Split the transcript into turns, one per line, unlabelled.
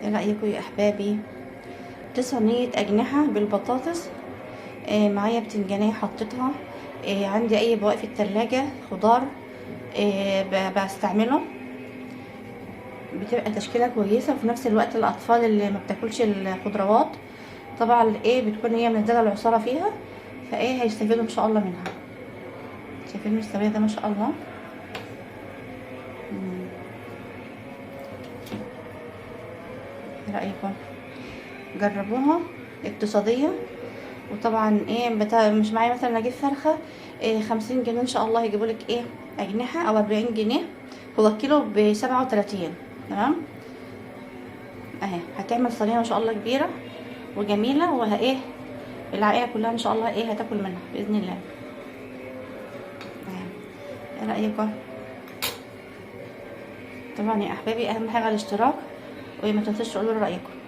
ايه رأيكم يا احبابي؟ دي صينية اجنحة بالبطاطس. معايا بتنجانية حطيتها. عندي اي بواقي في التلاجة خضار بستعمله. بتبقى تشكيلة كويسة، وفي نفس الوقت الاطفال اللي ما بتاكلش الخضروات طبعا بتكون هي منزلة العصارة فيها، هيستفيدوا ان شاء الله منها. شايفين السوية ده ما شاء الله. ايه رأيكم؟ جربوها، اقتصادية. وطبعا مش معايا مثلا اجيب فرخة 50 جنيه، ان شاء الله يجيبولك اجنحة، او 40 جنيه. هو الكيلو ب37. تمام. اهي هتعمل صينية ما شاء الله كبيرة وجميلة، العائلة كلها ان شاء الله هتاكل منها بإذن الله. اهي. ايه رأيكم؟ طبعا يا احبابي اهم حاجة الاشتراك، وما تنسوش تقولوا رأيكم.